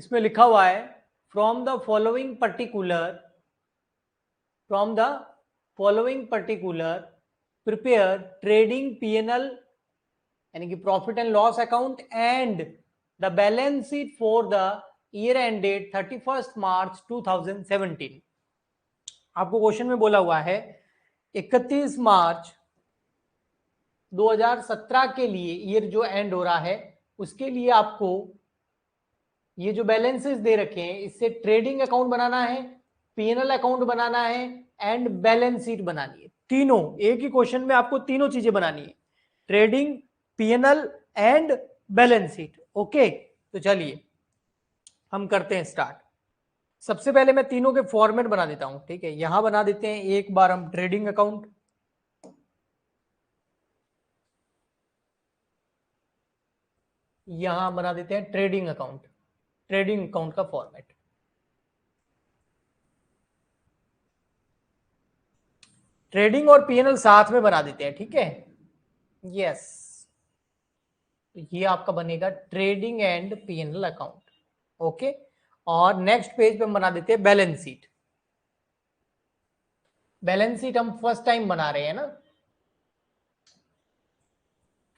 इसमें लिखा हुआ है from the following particular prepare trading PNL यानी कि profit and loss account and the balance sheet for the year end date 31 March 2017। आपको क्वेश्चन में बोला हुआ है 31 मार्च 2017 के लिए ईयर जो एंड हो रहा है उसके लिए आपको ये जो बैलेंसेस दे रखे हैं इससे ट्रेडिंग अकाउंट बनाना है, पीएनएल अकाउंट बनाना है एंड बैलेंस शीट बनानी है। तीनों एक ही क्वेश्चन में आपको तीनों चीजें बनानी है, trading, PNL and balance sheet. Okay, तो चलिए हम करते हैं स्टार्ट। सबसे पहले मैं तीनों के फॉर्मेट बना देता हूं, ठीक है। यहां बना देते हैं एक बार हम ट्रेडिंग अकाउंट, यहां बना देते हैं ट्रेडिंग अकाउंट, ट्रेडिंग अकाउंट का फॉर्मेट। ट्रेडिंग और पीएनएल साथ में बना देते हैं, ठीक है। यस, तो ये आपका बनेगा trading and PNL account. Okay, और नेक्स्ट पेज पे हम बना देते हैं बैलेंस शीट। बैलेंस शीट हम फर्स्ट टाइम बना रहे हैं ना,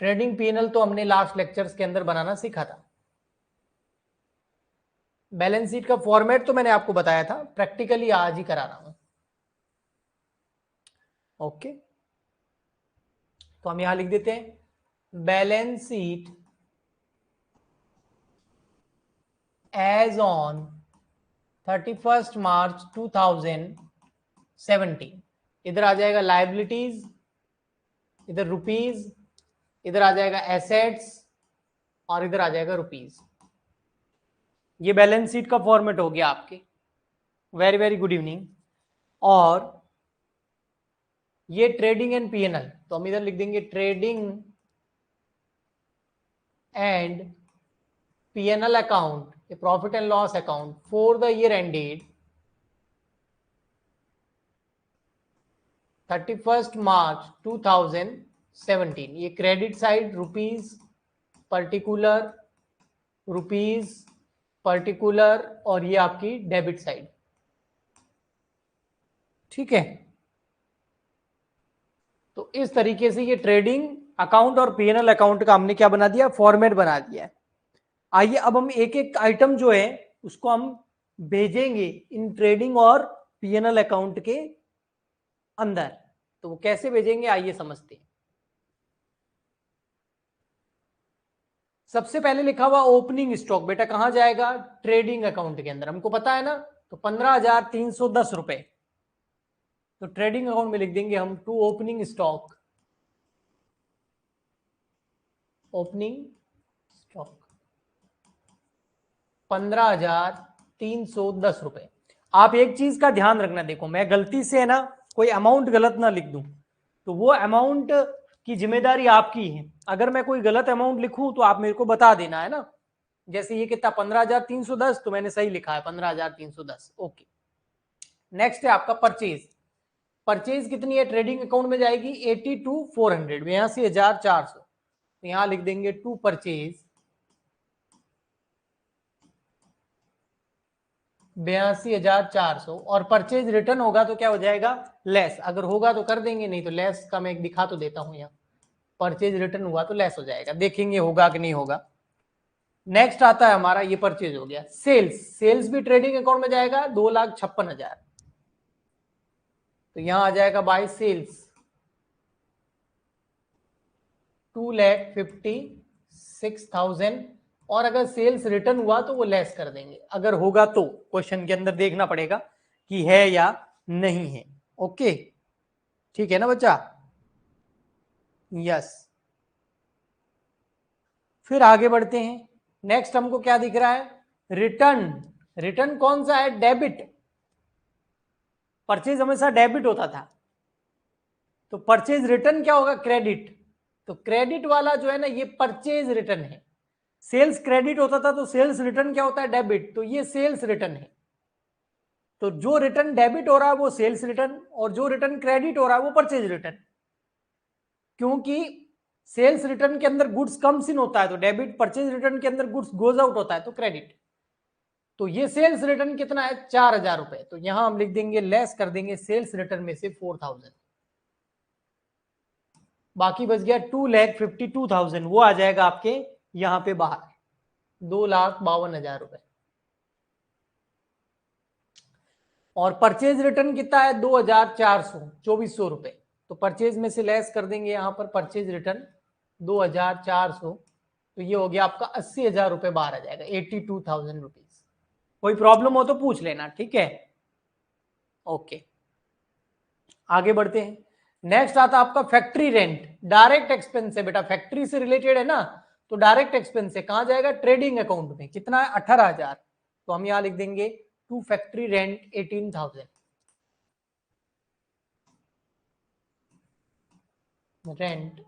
ट्रेडिंग पीएनएल तो हमने लास्ट लेक्चर्स के अंदर बनाना सीखा था। बैलेंस शीट का फॉर्मेट तो मैंने आपको बताया था, प्रैक्टिकली आज ही करा रहा हूं। ओके, तो हम यहां लिख देते हैं balance sheet as on 31 March 2017। इधर आ जाएगा लायबिलिटीज, इधर रुपीज, इधर आ जाएगा एसेट्स और इधर आ जाएगा रुपीज। ये बैलेंस शीट का फॉर्मेट हो गया आपके। Very very good evening. और ये ट्रेडिंग एंड पीएनएल, तो हम इधर लिख देंगे trading and PNL account, profit and loss account for the year ended 31 March 2017। ये क्रेडिट साइड रुपीज पर्टिकुलर और ये आपकी डेबिट साइड, ठीक है। तो इस तरीके से ये ट्रेडिंग अकाउंट और पीएनएल अकाउंट का हमने क्या बना दिया, फॉर्मेट बना दिया है। आइए अब हम एक एक आइटम जो है उसको हम भेजेंगे इन ट्रेडिंग और पीएनएल अकाउंट के अंदर। तो वो कैसे भेजेंगे आइए समझते हैं। सबसे पहले लिखा हुआ ओपनिंग स्टॉक, बेटा कहां जाएगा, ट्रेडिंग अकाउंट के अंदर, हमको पता है ना। तो 15,310 रुपए, तो ट्रेडिंग अकाउंट में लिख देंगे हम to opening stock, opening stock 15,310 रुपए। आप एक चीज का ध्यान रखना, देखो मैं गलती से है ना कोई अमाउंट गलत ना लिख दूं तो वो अमाउंट की जिम्मेदारी आपकी है। अगर मैं कोई गलत अमाउंट लिखूं तो आप मेरे को बता देना, है ना। जैसे ये कितना 15,310, तो मैंने सही लिखा है 15,310। ओके, नेक्स्ट है आपका परचेज। परचेज कितनी है ट्रेडिंग अकाउंट में जाएगी 82,400, 82,400। तो यहां लिख देंगे टू परचेज 82,400, और परचेज रिटर्न होगा तो क्या हो जाएगा, लेस। अगर होगा तो कर देंगे, नहीं तो लेस का मैं एक दिखा तो देता हूं यहाँ। परचेज रिटर्न हुआ तो लेस हो जाएगा, देखेंगे होगा कि नहीं होगा। नेक्स्ट आता है हमारा, ये परचेज हो गया। सेल्स, सेल्स भी ट्रेडिंग अकाउंट में जाएगा 2,56,000, तो यहां आ जाएगा बाय सेल्स 2,56,000, और अगर सेल्स रिटर्न हुआ तो वो लेस कर देंगे, अगर होगा तो क्वेश्चन के अंदर देखना पड़ेगा कि है या नहीं है। ओके, ठीक है ना बच्चा, यस। फिर आगे बढ़ते हैं। नेक्स्ट हमको क्या दिख रहा है, रिटर्न। रिटर्न कौन सा है, डेबिट। परचेज हमेशा डेबिट होता था, तो परचेज रिटर्न क्या होगा, क्रेडिट। तो क्रेडिट वाला जो है ना ये परचेज रिटर्न है। सेल्स क्रेडिट होता था तो सेल्स रिटर्न क्या होता है, डेबिट, तो ये सेल्स रिटर्न है। तो जो रिटर्न डेबिट हो रहा है वो सेल्स रिटर्न, और जो रिटर्न क्रेडिट हो रहा है वो परचेज रिटर्न। क्योंकि सेल्स रिटर्न के अंदर गुड्स कम्स इन होता है तो डेबिट, परचेज रिटर्न के अंदर गुड्स गोज आउट होता है तो क्रेडिट। तो ये सेल्स रिटर्न कितना है 4,000 रुपए, तो यहां हम लिख देंगे लेस कर देंगे सेल्स रिटर्न में से 4,000, बाकी बच गया 2,52,000, वो आ जाएगा आपके यहां पे बाहर 2,52,000 रुपए। और परचेज रिटर्न कितना है 2,400, 2,400 रुपए, तो परचेज में से लेस कर देंगे यहां पर परचेज रिटर्न 2,400, तो ये हो गया आपका 80,000 रुपए बाहर आ जाएगा, 82,000 रुपीज। कोई प्रॉब्लम हो तो पूछ लेना, ठीक है। ओके, आगे बढ़ते हैं। नेक्स्ट आता आपका फैक्ट्री रेंट, डायरेक्ट एक्सपेंस है बेटा, फैक्ट्री से रिलेटेड है ना, तो डायरेक्ट एक्सपेंस है, कहां जाएगा ट्रेडिंग अकाउंट में, कितना है 18,000, तो हम यहां लिख देंगे टू फैक्ट्री रेंट 18,000, रेंट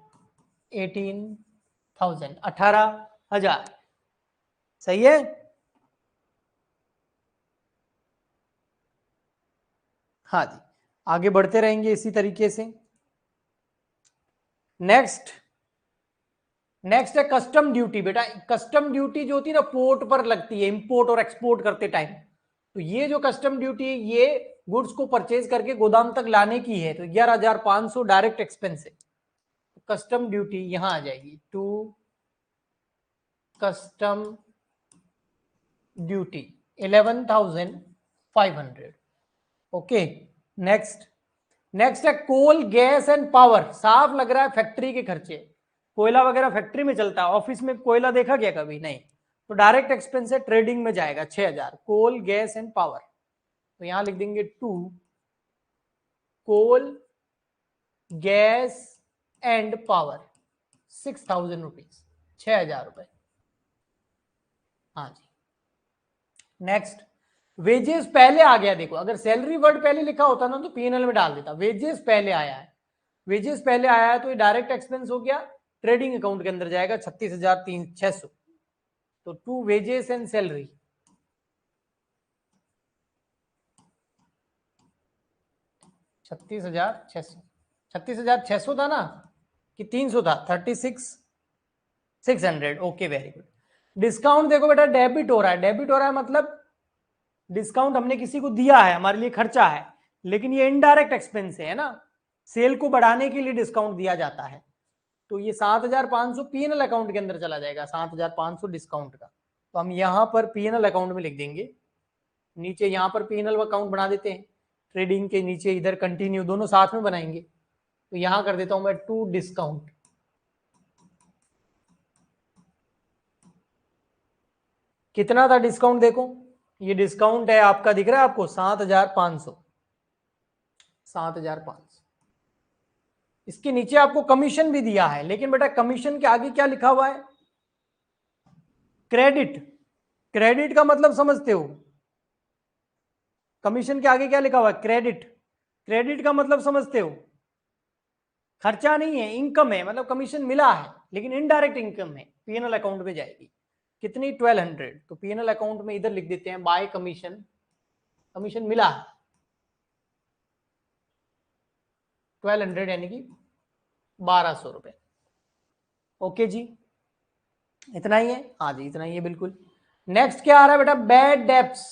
18,000, 18,000, सही है। हाँ जी, आगे बढ़ते रहेंगे इसी तरीके से। नेक्स्ट है कस्टम ड्यूटी बेटा, कस्टम ड्यूटी जो होती है ना पोर्ट पर लगती है इंपोर्ट और एक्सपोर्ट करते टाइम, तो ये जो कस्टम ड्यूटी है ये गुड्स को परचेज करके गोदाम तक लाने की है, तो 11,500 डायरेक्ट एक्सपेंस है, तो कस्टम ड्यूटी यहां आ जाएगी to custom duty 11,500। Okay, next है कोल गैस एंड पावर, साफ लग रहा है फैक्ट्री के खर्चे, कोयला वगैरह फैक्ट्री में चलता है, ऑफिस में कोयला देखा गया कभी नहीं, तो डायरेक्ट एक्सपेंस है ट्रेडिंग में जाएगा 6,000, कोल गैस एंड पावर, तो यहां लिख देंगे to coal gas and power 6,000 rupees, 6,000 रुपए। हाँ जी, नेक्स्ट वेजेस पहले आ गया, देखो अगर सैलरी वर्ड पहले लिखा होता ना तो पीएनएल में डाल देता, वेजेस पहले आया है, वेजेस पहले आया है तो ये डायरेक्ट एक्सपेंस हो गया, ट्रेडिंग अकाउंट के अंदर जाएगा 36,600, तो टू वेजेस एंड सैलरी 36,600, 36,600 था ना कि 300 था, 36,600, ओके वेरी गुड। डिस्काउंट देखो बेटा डेबिट हो रहा है, डेबिट हो रहा है मतलब डिस्काउंट हमने किसी को दिया है, हमारे लिए खर्चा है, लेकिन ये इनडायरेक्ट एक्सपेंस है ना, सेल को बढ़ाने के लिए डिस्काउंट दिया जाता है, तो ये 7,500 पीएनएल अकाउंट के अंदर चला जाएगा, 7,500 डिस्काउंट का, तो हम यहां पर पीएनएल अकाउंट में लिख देंगे, नीचे यहां पर पीएनएल अकाउंट बना देते हैं, ट्रेडिंग के नीचे इधर कंटिन्यू, दोनों साथ में बनाएंगे, तो यहां कर देता हूं मैं टू डिस्काउंट, कितना था डिस्काउंट देखो, ये डिस्काउंट है आपका दिख रहा है आपको 7,500, 7,500, इसके नीचे आपको कमीशन भी दिया है, लेकिन बेटा कमीशन के आगे क्या लिखा हुआ है, क्रेडिट, क्रेडिट का मतलब समझते हो, कमीशन के आगे क्या लिखा हुआ है क्रेडिट, क्रेडिट का मतलब समझते हो, खर्चा नहीं है इनकम है, मतलब कमीशन मिला है लेकिन इनडायरेक्ट इनकम है, पीएनएल अकाउंट में जाएगी, कितनी 1,200, तो पीएनएल अकाउंट में इधर लिख देते हैं बाय कमीशन, कमीशन मिला है 1,200 यानी कि 1,200 रुपए। ओके जी, इतना ही है, हाँ जी इतना ही है बिल्कुल। नेक्स्ट क्या आ रहा है बेटा बैड डेप्स,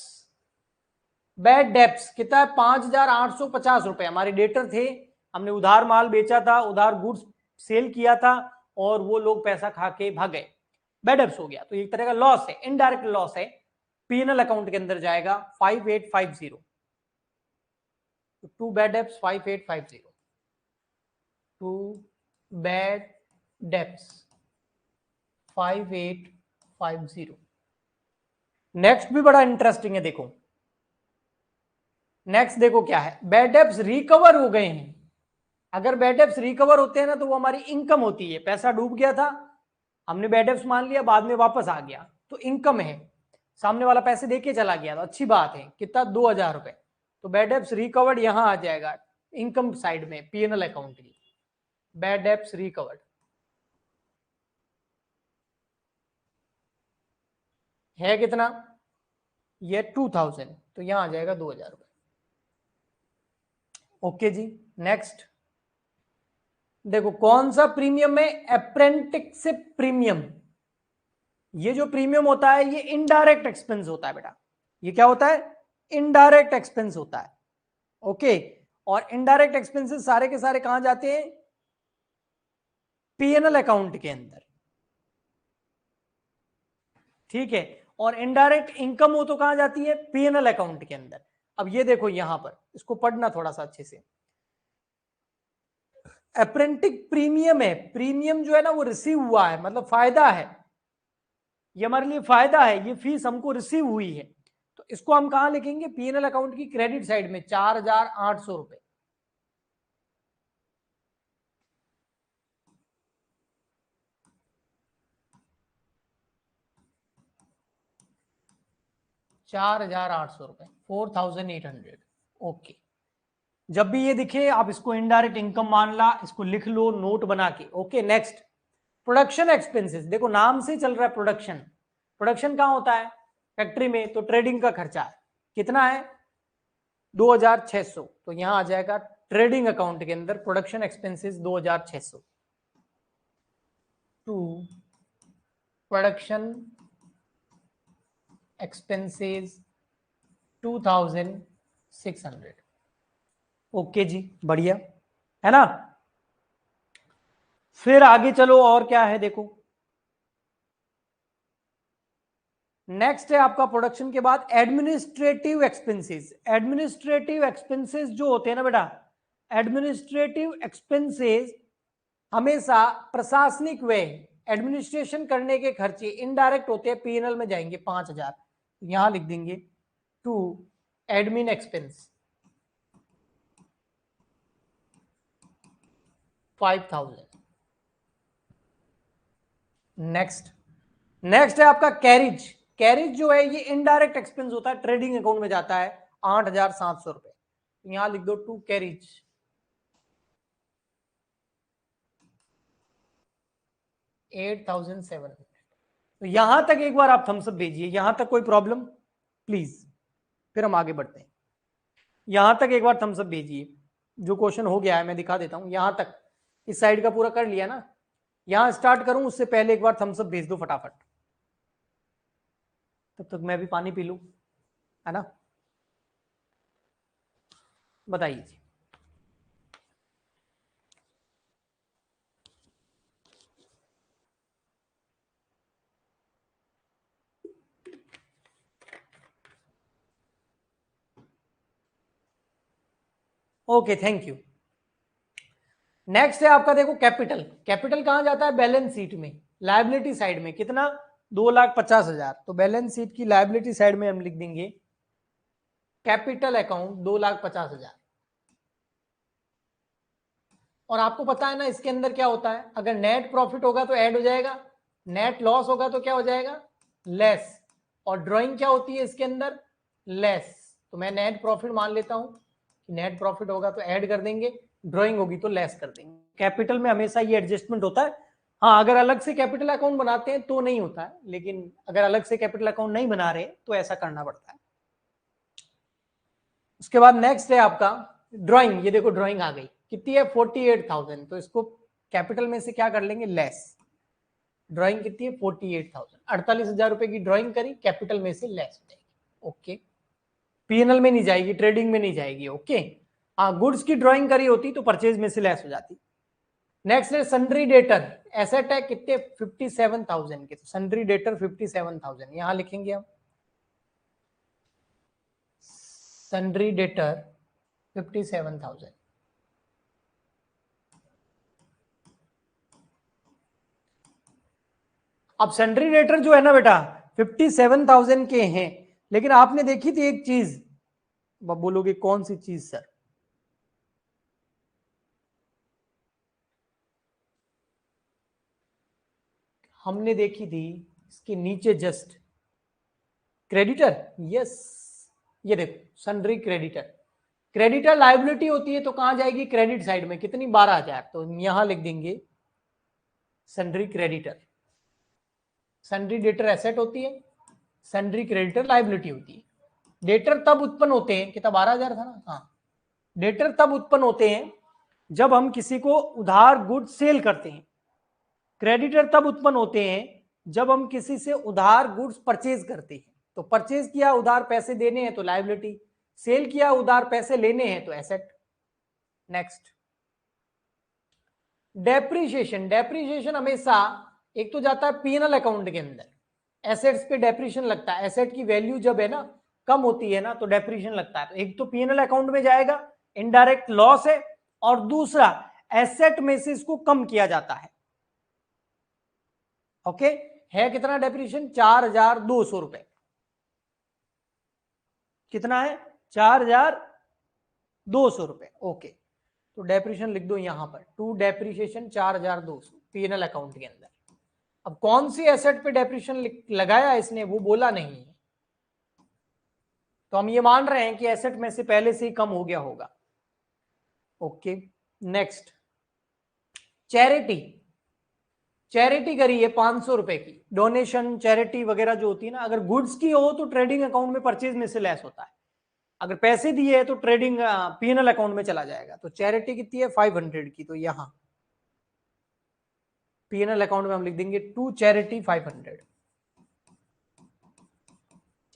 बैड डेप्स कितना है 5,850 रुपए, हमारे डेटर थे, हमने उधार माल बेचा था, उधार गुड्स सेल किया था और वो लोग पैसा खा के भाग गए, बैड डेप्स हो गया, तो एक तरह का लॉस है, इनडायरेक्ट लॉस है, पीएनएल अकाउंट के अंदर जाएगा 5,850, to bad debts 5,850, to bad debts 5,850। Next भी बड़ा इंटरेस्टिंग है, देखो नेक्स्ट देखो क्या है, बैड डेप्स रिकवर हो गए हैं, अगर बैड डेप्स रिकवर होते हैं ना तो वो हमारी इनकम होती है, पैसा डूब गया था, हमने बैड डेप्स मान लिया, बाद में वापस आ गया तो इनकम है, सामने वाला पैसे देके चला गया तो अच्छी बात है, कितना 2,000 रुपए, तो बैड डेप्स रिकवर्ड यहां आ जाएगा इनकम साइड में पीएनएल अकाउंट की, बैड डेप्स रिकवर्ड है कितना, ये 2,000, तो यहां आ जाएगा 2,000 रुपए। ओके जी, नेक्स्ट देखो कौन सा प्रीमियम है, अप्रेंटिसशिप प्रीमियम, ये जो प्रीमियम होता है ये इनडायरेक्ट एक्सपेंस होता है बेटा, ये क्या होता है? इनडायरेक्ट एक्सपेंस होता है। ओके, और इनडायरेक्ट एक्सपेंसेस सारे के सारे कहां जाते हैं? पीएनएल अकाउंट के अंदर, ठीक है। और इनडायरेक्ट इनकम हो तो कहां जाती है? पीएनएल अकाउंट के अंदर। अब ये देखो यहां पर, इसको पढ़ना थोड़ा सा अच्छे से। अप्रेंटिस प्रीमियम है, प्रीमियम जो है ना वो रिसीव हुआ है, मतलब फायदा है, ये हमारे लिए फायदा है, ये फीस हमको रिसीव हुई है। तो इसको हम कहां लिखेंगे? पीएनएल अकाउंट की क्रेडिट साइड में 4,800 रुपए। ₹4,800, 4,800। ओके, जब भी ये दिखे आप इसको इनडायरेक्ट इनकम मान ला, इसको लिख लो नोट बना के। Okay, next production expenses. देखो नाम से चल रहा है प्रोडक्शन, प्रोडक्शन कहां होता है? फैक्ट्री में। तो ट्रेडिंग का खर्चा है, कितना है? 2,600। तो यहां आ जाएगा ट्रेडिंग अकाउंट के अंदर production expenses 2,600 to production expenses 2,600। Okay ji, बढ़िया है ना। फिर आगे चलो, और क्या है देखो। नेक्स्ट है आपका प्रोडक्शन के बाद एडमिनिस्ट्रेटिव एक्सपेंसेस। एडमिनिस्ट्रेटिव एक्सपेंसेस जो होते हैं ना बेटा, एडमिनिस्ट्रेटिव एक्सपेंसेस हमेशा प्रशासनिक व्यय, एडमिनिस्ट्रेशन करने के खर्चे इनडायरेक्ट होते हैं, पीएनएल में जाएंगे 5,000। यहां लिख देंगे टू एडमिन एक्सपेंस 5,000। नेक्स्ट है आपका कैरिज। कैरिज जो है ये इनडायरेक्ट एक्सपेंस होता है, ट्रेडिंग अकाउंट में जाता है 8,700 रुपए। यहां लिख दो टू कैरिज 8,700। तो यहां तक एक बार आप थम्स अप भेजिए, यहां तक कोई प्रॉब्लम प्लीज, फिर हम आगे बढ़ते हैं। यहां तक एक बार थम्स अप भेजिए, जो क्वेश्चन हो गया है मैं दिखा देता हूं। यहां तक इस साइड का पूरा कर लिया ना, यहां स्टार्ट करूं उससे पहले एक बार थम्स अप भेज दो फटाफट, तब तक मैं भी पानी पी लूं, है ना। बताइए जी। Okay, thank you. नेक्स्ट है आपका देखो कैपिटल। कैपिटल कहां जाता है? बैलेंस शीट में, लायबिलिटी साइड में। कितना? 2,50,000। तो बैलेंस शीट की लायबिलिटी साइड में हम लिख देंगे कैपिटल अकाउंट 2,50,000। और आपको पता है ना इसके अंदर क्या होता है, अगर नेट प्रॉफिट होगा तो ऐड हो जाएगा, नेट लॉस होगा तो क्या हो जाएगा? लेस। और ड्राइंग क्या होती है इसके अंदर? लेस। तो मैं नेट प्रॉफिट मान लेता हूं कि नेट प्रॉफिट होगा तो ऐड कर देंगे, ड्राइंग होगी तो लेस कर देंगे। कैपिटल में हमेशा ये एडजस्टमेंट होता है। हाँ, अगर अलग से कैपिटल अकाउंट बनाते हैं तो नहीं होता है, लेकिन अगर अलग से कैपिटल अकाउंट नहीं बना रहे तो ऐसा करना पड़ता है। उसके बाद नेक्स्ट है आपका ड्राइंग। ये देखो ड्राइंग आ गई, कितनी है? 48,000। तो इसको कैपिटल में से क्या कर लेंगे? लेस। ड्राइंग कितनी है? 48,000। 48,000 रुपए की ड्राइंग करी, कैपिटल में से लेस हो जाएगी। ओके, पीएनएल में नहीं जाएगी, ट्रेडिंग में नहीं जाएगी। ओके, हाँ, गुड्स की ड्राइंग करी होती तो परचेज में से लेस हो जाती। नेक्स्ट है सन्ड्री डेटर। एसेट है कितने? 57,000 के। तो सन्ड्री डेटर 57,000 यहां लिखेंगे हम। Sundry debtor 57,000। अब सन्ड्री डेटर जो है ना बेटा 57,000 के हैं, लेकिन आपने देखी थी एक चीज, बोलोगे कौन सी चीज सर? हमने देखी थी इसके नीचे जस्ट क्रेडिटर। यस, ये देखो सन्ड्री क्रेडिटर। क्रेडिटर लायबिलिटी होती है तो कहां जाएगी? क्रेडिट साइड में। कितनी? 12,000। तो यहां लिख देंगे sundry creditor. Sundry debtor asset होती है, सन्ड्री क्रेडिटर लायबिलिटी होती है। डेटर तब उत्पन्न होते हैं, कितना? 12,000 था ना। हाँ, डेटर तब उत्पन्न होते हैं जब हम किसी को उधार गुड सेल करते हैं। क्रेडिटर तब उत्पन्न होते हैं जब हम किसी से उधार गुड्स परचेज करते हैं। तो परचेज किया, उधार पैसे देने हैं तो लायबिलिटी, सेल किया, उधार पैसे लेने हैं तो एसेट। Next, depreciation. डेप्रीशिएशन हमेशा एक तो जाता है पीएनएल अकाउंट के अंदर, एसेट्स पे डेप्रीशिएशन लगता है। एसेट की वैल्यू जब है ना कम होती है ना तो डेप्रीशिएशन लगता है। तो एक तो पीएनएल अकाउंट में जाएगा, इनडायरेक्ट लॉस है, और दूसरा एसेट में से इसको कम किया जाता है। ओके, है कितना डेप्रीशिएशन? 4200 रुपए। कितना है? 4200 रुपए। ओके, तो डेप्रीशिएशन लिख दो यहां पर, टू डेप्रीशिएशन 4200 पीएनएल अकाउंट के अंदर। अब कौन सी एसेट पे डेप्रीशिएशन लगाया इसने वो बोला नहीं है, तो हम ये मान रहे हैं कि एसेट में से पहले से ही कम हो गया होगा। Okay, next, charity. चैरिटी करी है 500 रुपए की, डोनेशन चैरिटी वगैरह जो होती है ना, अगर गुड्स की हो तो ट्रेडिंग अकाउंट में परचेज में से लेस होता है, अगर पैसे दिए है तो ट्रेडिंग पीएनएल अकाउंट में चला जाएगा। तो चैरिटी कितनी है? 500 की, तो यहां पीएनएल अकाउंट में हम लिख देंगे टू चैरिटी 500।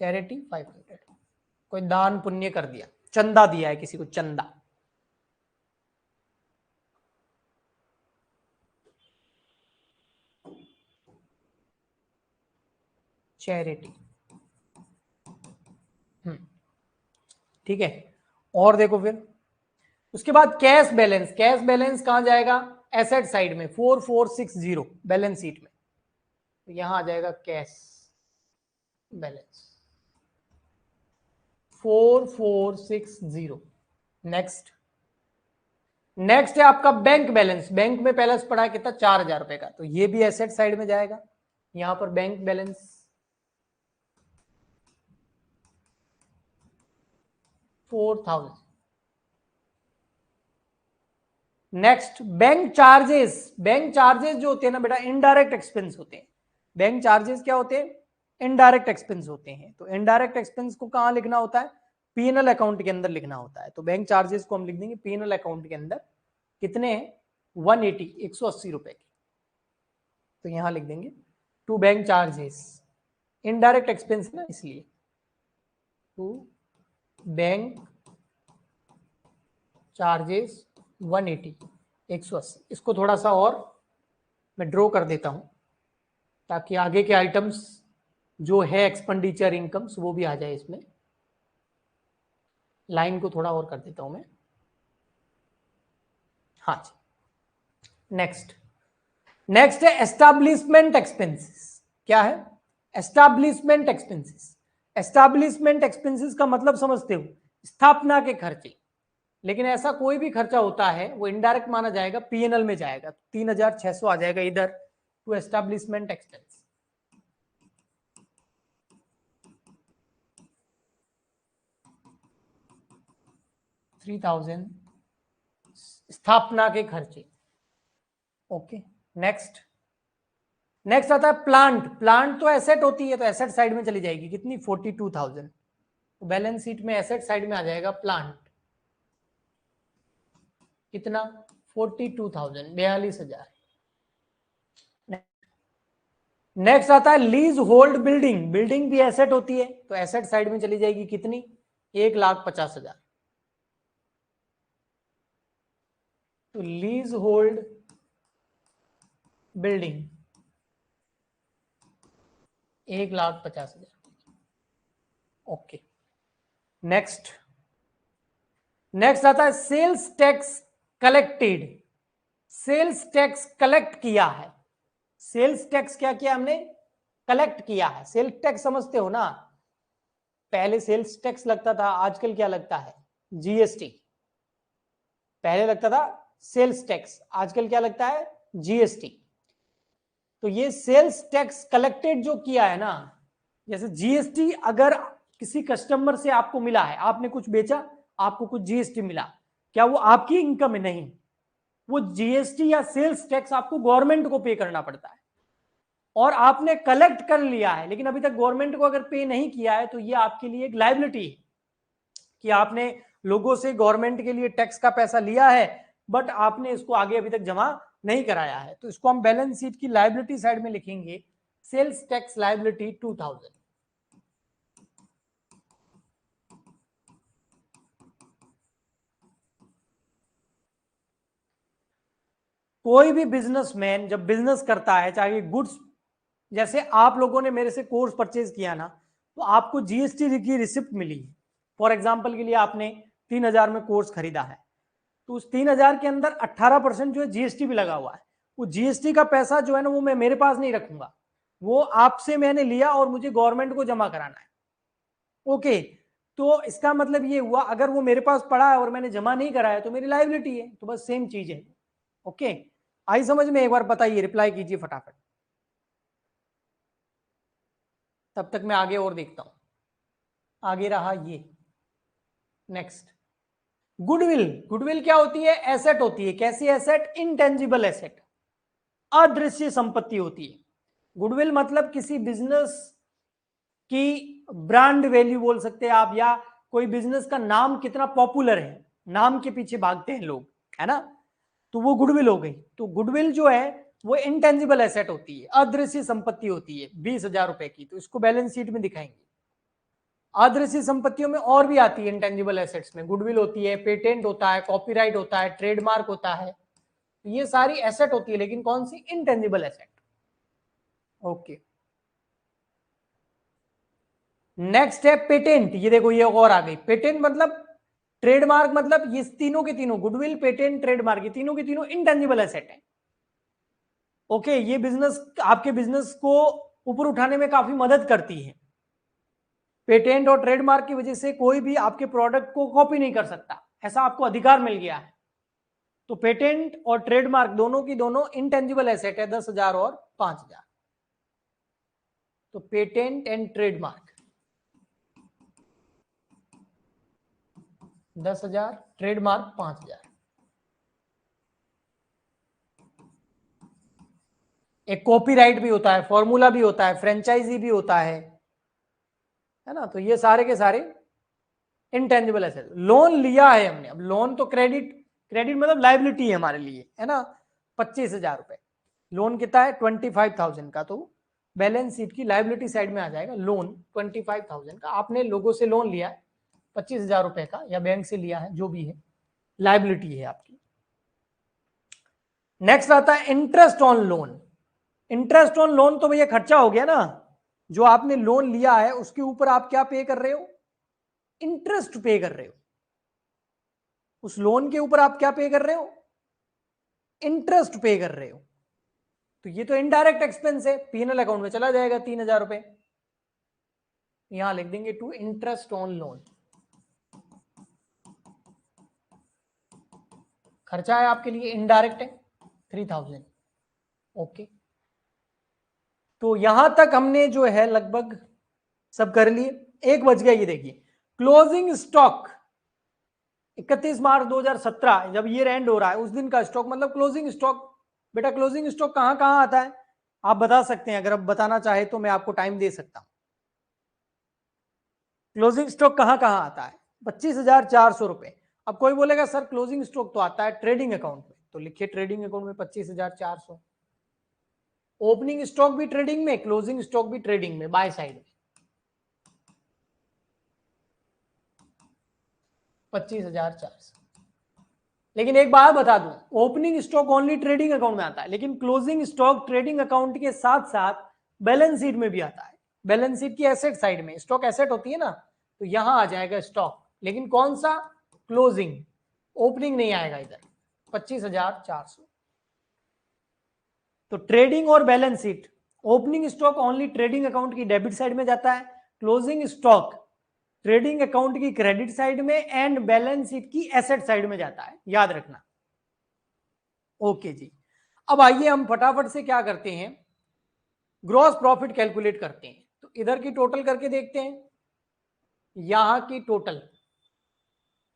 चैरिटी 500, कोई दान पुण्य कर दिया, चंदा दिया है किसी को, चंदा। चैरिटी, ठीक है। और देखो फिर उसके बाद कैश बैलेंस। कैश बैलेंस कहां जाएगा? एसेट साइड में 4460 बैलेंस शीट में, तो यहां आ जाएगा कैश बैलेंस 4460। नेक्स्ट, नेक्स्ट है आपका बैंक बैलेंस। बैंक में बैलेंस पड़ा है कितना? 4000 रुपए का, तो ये भी एसेट साइड में जाएगा। यहां पर bank balance 4000। Next, bank charges. Bank charges जो होते हैं ना बेटा, इनडायरेक्ट एक्सपेंस होते हैं। बैंक चार्जेस क्या होते हैं? इनडायरेक्ट एक्सपेंस होते हैं। तो इनडायरेक्ट एक्सपेंस को कहां लिखना होता है? पीएनएल अकाउंट के अंदर लिखना होता है। तो बैंक चार्जेस को हम लिख देंगे पीएनएल अकाउंट के अंदर, कितने हैं? 180, 180 रुपए की, तो यहां लिख देंगे to bank charges, indirect expense ना इसलिए, टू बैंक चार्जेस 180, 180। इसको थोड़ा सा और मैं ड्रॉ कर देता हूं ताकि आगे के आइटम्स जो है एक्सपेंडिचर इनकम्स वो भी आ जाए इसमें। लाइन को थोड़ा और कर देता हूं मैं। हाँ जी, नेक्स्ट, नेक्स्ट है एस्टैब्लिशमेंट एक्सपेंसेस। क्या है? Establishment expenses. एस्टैब्लिशमेंट एक्सपेंसेस का मतलब समझते हो? स्थापना के खर्चे। लेकिन ऐसा कोई भी खर्चा होता है वो इनडायरेक्ट माना जाएगा, पीएनएल में जाएगा। 3600 आ जाएगा इधर टू एस्टैब्लिशमेंट एक्सपेंस। 3000 स्थापना के खर्चे। ओके, नेक्स्ट, नेक्स्ट आता है प्लांट। प्लांट तो एसेट होती है, तो एसेट साइड में चली जाएगी, कितनी? 42,000। तो बैलेंस शीट में एसेट साइड में आ जाएगा प्लांट, कितना? 42,000, 42,000। नेक्स्ट आता है लीज होल्ड बिल्डिंग। बिल्डिंग भी एसेट होती है, तो एसेट साइड में चली जाएगी, कितनी? 1,50,000। तो leasehold building 1,50,000। Okay, next, next आता है sales tax collected. Sales tax collect किया है। सेल्स टैक्स क्या किया हमने? कलेक्ट किया है। सेल्स टैक्स समझते हो ना? पहले सेल्स टैक्स लगता था, आजकल क्या लगता है? जीएसटी। पहले लगता था सेल्स टैक्स, आजकल क्या लगता है? जीएसटी। तो ये सेल्स टैक्स कलेक्टेड जो किया है ना, जैसे जीएसटी अगर किसी कस्टमर से आपको मिला है, आपने कुछ बेचा, आपको कुछ जीएसटी मिला, क्या वो आपकी इनकम है? नहीं, वो जीएसटी या सेल्स टैक्स आपको गवर्नमेंट को पे करना पड़ता है, और आपने कलेक्ट कर लिया है लेकिन अभी तक गवर्नमेंट को अगर पे नहीं किया है तो ये आपके लिए एक लायबिलिटी है कि आपने लोगों से गवर्नमेंट के लिए टैक्स का पैसा लिया है बट आपने इसको आगे अभी तक जमा नहीं कराया है। तो इसको हम बैलेंस शीट की लायबिलिटी साइड में लिखेंगे, सेल्स टैक्स लायबिलिटी 2000। कोई भी बिजनेसमैन जब बिजनेस करता है, चाहे गुड्स, जैसे आप लोगों ने मेरे से कोर्स परचेज किया ना, तो आपको जीएसटी की रिसिप्ट मिली है। फॉर एग्जाम्पल के लिए आपने 3000 में कोर्स खरीदा है, तो उस 3000 के अंदर 18% जो है जीएसटी भी लगा हुआ है। वो जीएसटी का पैसा जो है ना, वो मैं मेरे पास नहीं रखूंगा, वो आपसे मैंने लिया और मुझे गवर्नमेंट को जमा कराना है। ओके, तो इसका मतलब ये हुआ, अगर वो मेरे पास पड़ा है और मैंने जमा नहीं कराया तो मेरी लायबिलिटी है। तो बस सेम चीज है। ओके, आई समझ में? एक बार बताइए, रिप्लाई कीजिए फटाफट, तब तक मैं आगे और देखता हूं। आगे रहा ये नेक्स्ट, गुडविल। गुडविल क्या होती है? एसेट होती है। कैसी एसेट? इंटेंजिबल एसेट, अदृश्य संपत्ति होती है। गुडविल मतलब किसी बिजनेस की ब्रांड वैल्यू बोल सकते हैं आप, या कोई बिजनेस का नाम कितना पॉपुलर है, नाम के पीछे भागते हैं लोग, है ना, तो वो गुडविल हो गई। तो गुडविल जो है वो इंटेंजिबल एसेट होती है, अदृश्य संपत्ति होती है, 20,000 रुपए की। तो इसको बैलेंस शीट में दिखाएंगे। अदृश्य संपत्तियों में और भी आती है, इंटेंजिबल एसेट्स में गुडविल होती है, पेटेंट होता है, कॉपीराइट होता है, ट्रेडमार्क होता है। ये सारी एसेट होती है, लेकिन कौन सी? Intangible asset. ओके, नेक्स्ट है पेटेंट। ये देखो, ये और आ गई। पेटेंट मतलब ट्रेडमार्क, मतलब ये तीनों के तीनों, गुडविल, पेटेंट, ट्रेडमार्क, ये तीनों के तीनों इंटेंजिबल एसेट है। ओके, ये बिजनेस, आपके बिजनेस को ऊपर उठाने में काफी मदद करती है। पेटेंट और ट्रेडमार्क की वजह से कोई भी आपके प्रोडक्ट को कॉपी नहीं कर सकता, ऐसा आपको अधिकार मिल गया है। तो पेटेंट और ट्रेडमार्क दोनों की दोनों इंटेंजिबल एसेट है, 10,000 और 5,000। तो पेटेंट एंड ट्रेडमार्क 10,000, ट्रेडमार्क 5,000। एक कॉपीराइट भी होता है, फॉर्मूला भी होता है, फ्रेंचाइजी भी होता है ना। तो ये सारे के सारे इंटेंजिबल एसेट। लोन लिया है हमने, अब लोन तो क्रेडिट, क्रेडिट मतलब लाइबिलिटी है हमारे लिए, है ना। 25,000 रुपए लोन कितना है? 25,000 का। तो बैलेंस शीट की लाइबिलिटी साइड में आ जाएगा लोन 25,000 का। आपने लोगों से लोन लिया है 25,000 रुपए का, या बैंक से लिया है, जो भी है, लाइबिलिटी है आपकी। नेक्स्ट आता है interest on loan. Interest on loan तो भैया खर्चा हो गया ना, जो आपने लोन लिया है उसके ऊपर आप क्या पे कर रहे हो? इंटरेस्ट पे कर रहे हो। उस लोन के ऊपर आप क्या पे कर रहे हो? इंटरेस्ट पे कर रहे हो। तो ये तो इनडायरेक्ट एक्सपेंस है, पीएनएल अकाउंट में चला जाएगा 3,000 रुपए। यहां लिख देंगे टू इंटरेस्ट ऑन लोन। खर्चा है आपके लिए, इनडायरेक्ट है, 3,000। ओके, तो यहां तक हमने जो है लगभग सब कर लिए। 1 बज गया। ये देखिए, क्लोजिंग स्टॉक 31 मार्च 2017, जब ईयर एंड हो रहा है उस दिन का स्टॉक, मतलब क्लोजिंग स्टॉक। बेटा क्लोजिंग स्टॉक कहां कहां आता है? आप बता सकते हैं, अगर आप बताना चाहे तो मैं आपको टाइम दे सकता हूं। क्लोजिंग स्टॉक कहां कहां आता है? 25,400 रुपए। अब कोई बोलेगा सर क्लोजिंग स्टॉक तो आता है ट्रेडिंग अकाउंट में, तो लिखिए ट्रेडिंग अकाउंट में 25,400। ओपनिंग स्टॉक भी ट्रेडिंग में, क्लोजिंग स्टॉक भी ट्रेडिंग में, बाय साइड में 25,400। लेकिन एक बात बता दूं, opening stock only trading account में आता है, लेकिन क्लोजिंग स्टॉक ट्रेडिंग अकाउंट के साथ साथ बैलेंस शीट में भी आता है। बैलेंस शीट की एसेट साइड में, स्टॉक एसेट होती है ना, तो यहां आ जाएगा स्टॉक, लेकिन कौन सा? क्लोजिंग, ओपनिंग नहीं आएगा इधर। 25,400। तो ट्रेडिंग और balance sheet, opening stock only trading account की डेबिट साइड में जाता है, क्लोजिंग स्टॉक ट्रेडिंग अकाउंट की क्रेडिट साइड में, एंड बैलेंस शीट की एसेट साइड में जाता है, याद रखना। ओके जी, अब आइए हम फटाफट से क्या करते हैं, ग्रॉस प्रॉफिट कैलकुलेट करते हैं। तो इधर की टोटल करके देखते हैं। यहां की टोटल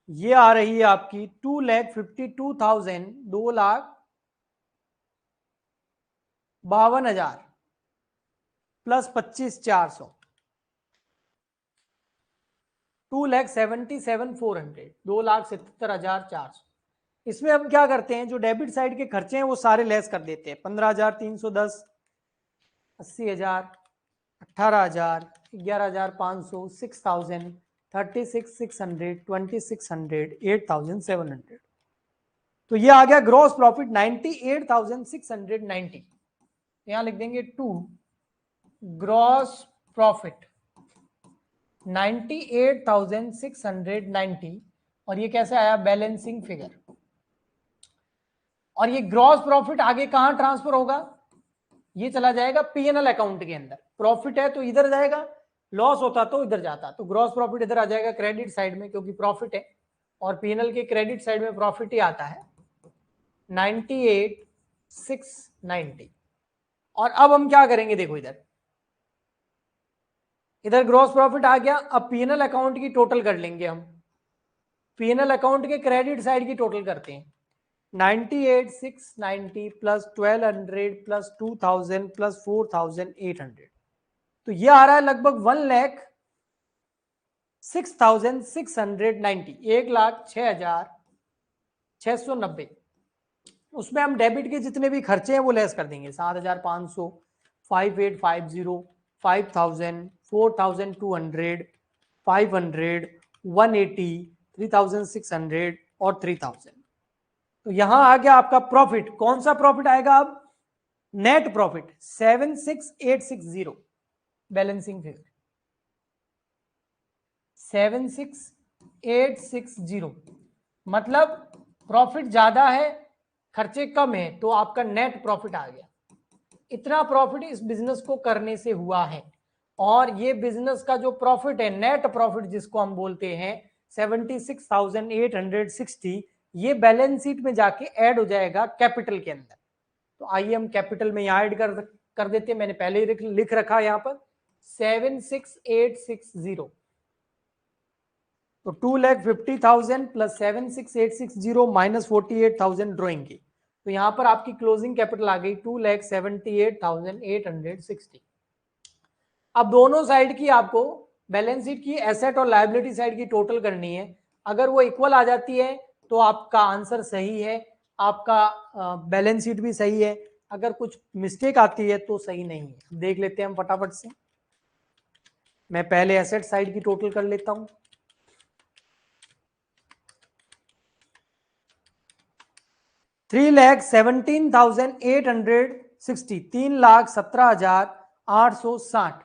ये आ रही है आपकी 2,52,000, 2,52,000 प्लस 25,400, 2,77,400, 2,77,400। इसमें हम क्या करते हैं, जो डेबिट साइड के खर्चे हैं वो सारे लेस कर देते हैं। 15,310, 80,000, 18,000, 11,500, 6,000, 36,600, 2,600, 8,700। तो ये आ गया ग्रॉस प्रॉफिट 98,690। यहां लिख देंगे टू ग्रॉस प्रॉफिट 98,690 और ये कैसे आया बैलेंसिंग फिगर। और ये ग्रॉस प्रॉफिट आगे कहां ट्रांसफर होगा, ये चला जाएगा पीएनएल अकाउंट के अंदर। प्रॉफिट है तो इधर जाएगा, लॉस होता तो इधर जाता। तो ग्रॉस प्रॉफिट इधर आ जाएगा क्रेडिट साइड में क्योंकि प्रॉफिट है और पीएनएल के क्रेडिट साइड में प्रॉफिट ही आता है 98,690। और अब हम क्या करेंगे, देखो इधर ग्रॉस प्रॉफिट आ गया। अब पीएनएल अकाउंट की टोटल कर लेंगे हम। पीएनएल अकाउंट के क्रेडिट साइड की टोटल करते हैं 98,690 प्लस 1200 प्लस 2000 प्लस 4800। तो ये आ रहा है लगभग 1,06,690, 1,06,690। उसमें हम डेबिट के जितने भी खर्चे हैं वो लेस कर देंगे 7,500, 5,850, 5,000, 4,200, 500, 180, 3,600 और 3,000। तो यहां आ गया आपका प्रॉफिट। कौन सा प्रॉफिट आएगा अब, नेट प्रॉफिट 76,860 बैलेंसिंग फिगर 76,860। मतलब प्रॉफिट ज्यादा है खर्चे कम है तो आपका नेट प्रॉफिट आ गया। इतना प्रॉफिट इस बिजनेस को करने से हुआ है। और ये बिजनेस का जो प्रॉफिट है, नेट प्रॉफिट जिसको हम बोलते हैं 76,860, ये बैलेंस शीट में जाके ऐड हो जाएगा कैपिटल के अंदर। तो आइए हम कैपिटल में यहाँ ऐड कर देते हैं। मैंने पहले ही लिख रखा है यहाँ पर 76,860। तो 2,50,000 प्लस 76,860 माइनस 48,000 ड्रॉइंग की। तो यहां पर आपकी क्लोजिंग कैपिटल आ गई 2,78,860। अब दोनों साइड की आपको बैलेंस शीट की एसेट और लायबिलिटी साइड की टोटल करनी है। अगर वो इक्वल आ जाती है तो आपका आंसर सही है, आपका बैलेंस शीट भी सही है। अगर कुछ मिस्टेक आती है तो सही नहीं है। देख लेते हैं हम फटाफट से। मैं पहले एसेट साइड की टोटल कर लेता हूं। $3,17,860, 3,17,860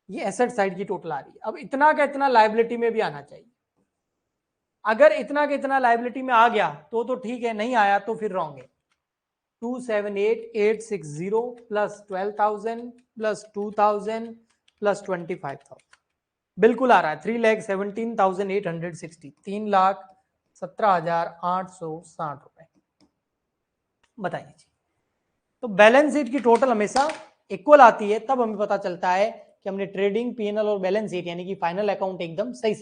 ये एसेट साइड की टोटल आ रही है। अब इतना का इतना लायबिलिटी में भी आना चाहिए। अगर इतना का इतना लायबिलिटी में आ गया तो ठीक है, नहीं आया तो फिर रॉन्ग है। 278,860 प्लस 12,000 प्लस 2,000 प्लस 25,000 बिल्कुल आ रहा है 3,17,860, 3,17,860 रुपए। बताइए जी। तो बैलेंस शीट की टोटल हमेशा इक्वल आती है, तब हमें पता चलता है कि हमने ट्रेडिंग, पीएनएल और बैलेंस शीट यानी कि फाइनल अकाउंट एकदम सही